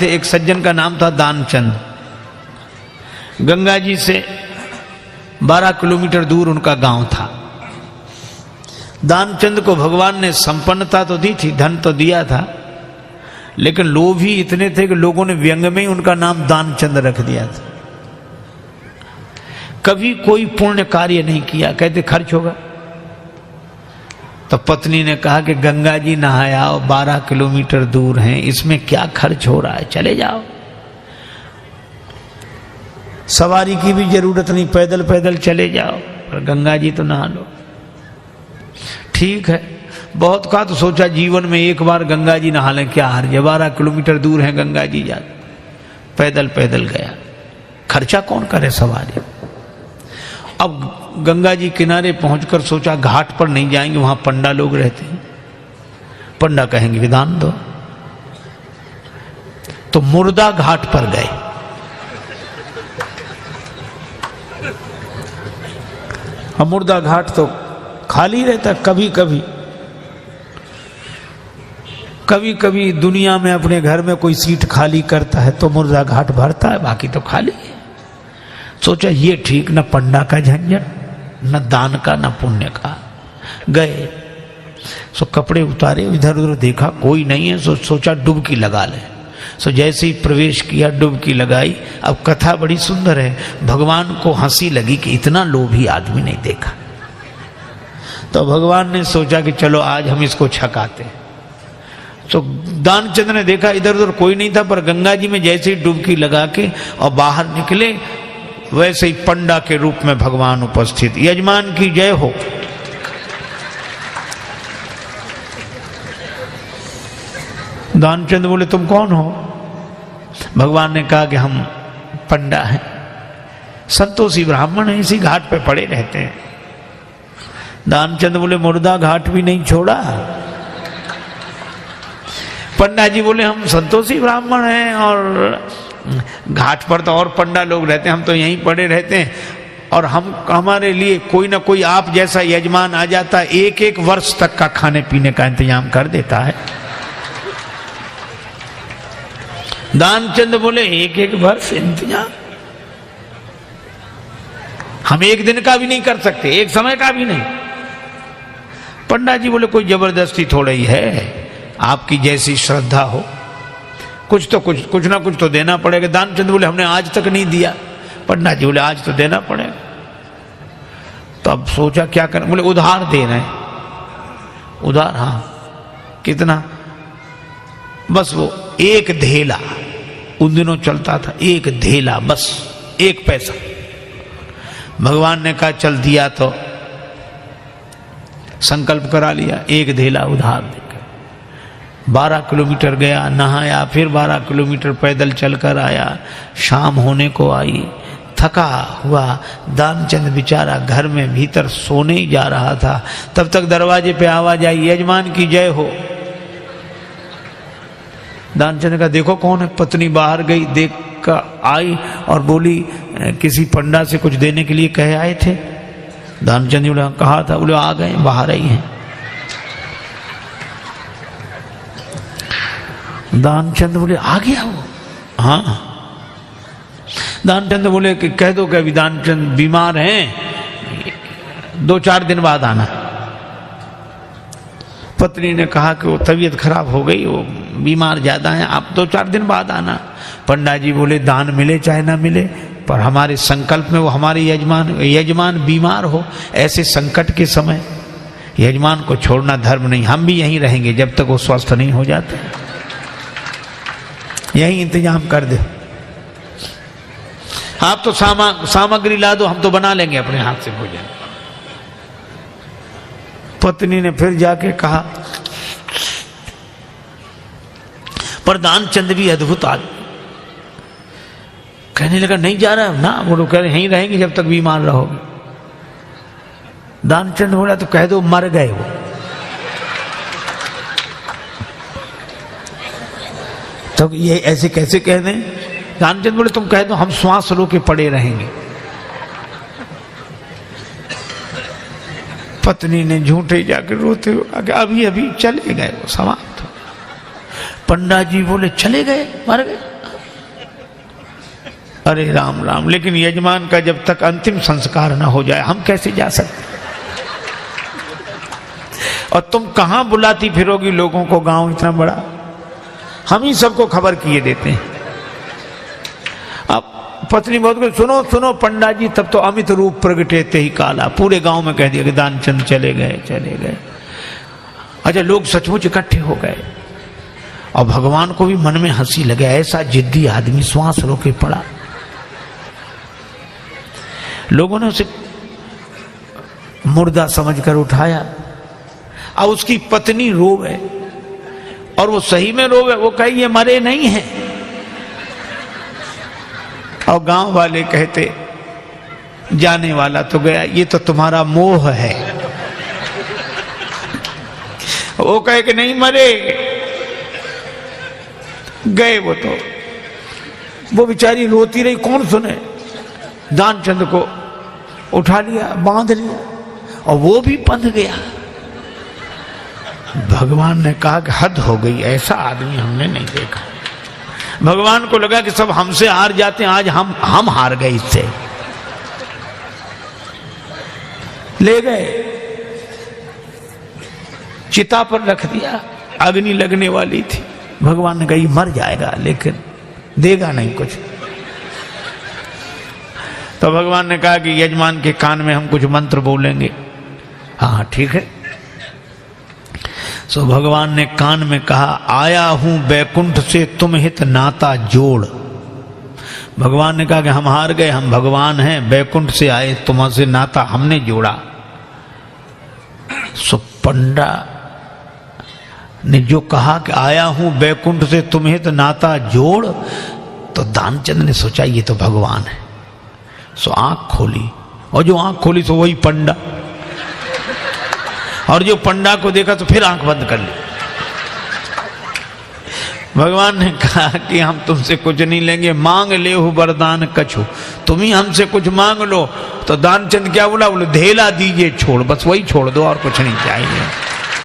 एक सज्जन का नाम था दानचंद। गंगा जी से 12 किलोमीटर दूर उनका गांव था। दानचंद को भगवान ने संपन्नता तो दी थी, धन तो दिया था, लेकिन लोभ ही इतने थे कि लोगों ने व्यंग में ही उनका नाम दानचंद रख दिया था। कभी कोई पुण्य कार्य नहीं किया, कहते खर्च होगा। तो पत्नी ने कहा कि गंगा जी नहाया 12 किलोमीटर दूर हैं, इसमें क्या खर्च हो रहा है, चले जाओ। सवारी की भी जरूरत नहीं, पैदल पैदल चले जाओ, पर गंगा जी तो नहा लो। ठीक है, बहुत कहा तो सोचा जीवन में एक बार गंगा जी नहा लें, क्या हर्ज है, 12 किलोमीटर दूर है गंगा जी, जा पैदल पैदल गया, खर्चा कौन करे सवारी। अब गंगा जी किनारे पहुंचकर सोचा घाट पर नहीं जाएंगे, वहां पंडा लोग रहते हैं, पंडा कहेंगे विधान दो। तो मुर्दा घाट पर गए। अब मुर्दा घाट तो खाली रहता, कभी कभी दुनिया में अपने घर में कोई सीट खाली करता है तो मुर्दा घाट भरता है, बाकी तो खाली है। सोचा ये ठीक, न पंडा का झंझट, न दान का, न पुण्य का। गए सो कपड़े उतारे, इधर उधर देखा कोई नहीं है, सोचा डुबकी लगा ले। सो जैसे ही प्रवेश किया डुबकी लगाई। अब कथा बड़ी सुंदर है, भगवान को हंसी लगी कि इतना लोभी आदमी नहीं देखा। तो भगवान ने सोचा कि चलो आज हम इसको छकाते हैं। तो दानचंद ने देखा इधर उधर कोई नहीं था, पर गंगा जी में जैसे ही डुबकी लगा के और बाहर निकले, वैसे ही पंडा के रूप में भगवान उपस्थित। यजमान की जय हो। दानचंद बोले तुम कौन हो? भगवान ने कहा कि हम पंडा हैं, संतोषी ब्राह्मण हैं, इसी घाट पे पड़े रहते हैं। दानचंद बोले मुर्दा घाट भी नहीं छोड़ा। पंडा जी बोले हम संतोषी ब्राह्मण हैं और घाट पर तो और पंडा लोग रहते हैं, हम तो यहीं पड़े रहते हैं, और हमारे लिए कोई ना कोई आप जैसा यजमान आ जाता है, 1-1 वर्ष तक का खाने पीने का इंतजाम कर देता है। दानचंद बोले 1-1 वर्ष इंतजाम? हम एक दिन का भी नहीं कर सकते, एक समय का भी नहीं। पंडा जी बोले कोई जबरदस्ती थोड़ा ही है, आपकी जैसी श्रद्धा हो, कुछ ना कुछ तो देना पड़ेगा। दानचंद बोले हमने आज तक नहीं दिया। पंडा जी बोले आज तो देना पड़ेगा। तो अब सोचा क्या करें, बोले उधार दे रहे हैं। उधार? हाँ। कितना? बस वो 1 धेला, उन दिनों चलता था 1 धेला, बस 1 पैसा। भगवान ने कहा चल दिया, तो संकल्प करा लिया, 1 धेला उधार देकर 12 किलोमीटर गया, नहाया, फिर 12 किलोमीटर पैदल चलकर आया। शाम होने को आई, थका हुआ दानचंद बेचारा घर में भीतर सोने ही जा रहा था। तब तक दरवाजे पे आवाज आई, यजमान की जय हो। दानचंद का देखो कौन है। पत्नी बाहर गई, देख कर आई और बोली किसी पंडा से कुछ देने के लिए कहे आए थे? दानचंद बोले कहा था। बोले आ गए, बाहर ही हैं। दानचंद बोले आ गया वो? हाँ। दानचंद बोले कि कह दो कि अभी दानचंद बीमार हैं, 2-4 दिन बाद आना। पत्नी ने कहा कि वो तबीयत खराब हो गई, वो बीमार ज्यादा है, आप 2-4 दिन बाद आना। पंडा जी बोले दान मिले चाहे ना मिले, पर हमारे संकल्प में वो हमारे यजमान बीमार हो, ऐसे संकट के समय यजमान को छोड़ना धर्म नहीं। हम भी यहीं रहेंगे जब तक वो स्वस्थ नहीं हो जाते, यही इंतजाम कर दे। आप तो सामग्री ला दो, हम तो बना लेंगे अपने हाथ से भोजन। पत्नी ने फिर जाके कहा, पर दानचंद भी अद्भुत आदमी, कहने लगा नहीं जा रहा ना। वो लोग कह रहे यहीं रहेंगे जब तक बीमार रहोगे। दानचंद बोला तो कह दो मर गए वो। तो ये ऐसे कैसे कह दें? दानचंद बोले तुम कह दो हम श्वास रो के पड़े रहेंगे। पत्नी ने झूठे जाकर रोते हुए कहा अभी अभी चले गए, वो समाप्त हो। पंडा जी बोले चले गए, मर गए। अरे राम राम, लेकिन यजमान का जब तक अंतिम संस्कार ना हो जाए हम कैसे जा सकते? और तुम कहां बुलाती फिरोगी लोगों को, गांव इतना बड़ा, हम ही सबको खबर किए देते हैं। अब पत्नी बहुत कुछ, सुनो सुनो पंडा जी, तब तो अमित रूप प्रगटेते ही काला, पूरे गांव में कह दिया कि दानचंद चले गए चले गए। अच्छा, लोग सचमुच इकट्ठे हो गए और भगवान को भी मन में हंसी लगे, ऐसा जिद्दी आदमी श्वास रोके पड़ा। लोगों ने उसे मुर्दा समझकर उठाया। अब उसकी पत्नी रोवे, और वो सही में रोवे, वो कहे ये मरे नहीं हैं। और गांव वाले कहते जाने वाला तो गया, ये तो तुम्हारा मोह है। वो कहे कि नहीं मरे, गए वो तो। वो बेचारी रोती रही, कौन सुने। दानचंद को उठा लिया, बांध लिया, और वो भी बंध गया। भगवान ने कहा कि हद हो गई, ऐसा आदमी हमने नहीं देखा। भगवान को लगा कि सब हमसे हार जाते हैं, आज हम हार गए इससे। ले गए, चिता पर रख दिया, अग्नि लगने वाली थी। भगवान ने कहा ये मर जाएगा लेकिन देगा नहीं कुछ। तो भगवान ने कहा कि यजमान के कान में हम कुछ मंत्र बोलेंगे। हाँ ठीक है। सो भगवान ने कान में कहा, आया हूं बैकुंठ से तुम हित नाता जोड़। भगवान ने कहा कि हम हार गए, हम भगवान हैं, बैकुंठ से आए, तुमसे नाता हमने जोड़ा। सो पंडा ने जो कहा कि आया हूं बैकुंठ से तुम हित नाता जोड़, तो दानचंद ने सोचा ये तो भगवान है। सो आंख खोली, और जो आंख खोली तो वही पंडा, और जो पंडा को देखा तो फिर आंख बंद कर ली। भगवान ने कहा कि हम तुमसे कुछ नहीं लेंगे, मांग ले हो वरदान कछु, तुम ही हमसे कुछ मांग लो। तो दानचंद क्या बोला, बोले धेला दीजिए छोड़, बस वही छोड़ दो और कुछ नहीं चाहिए।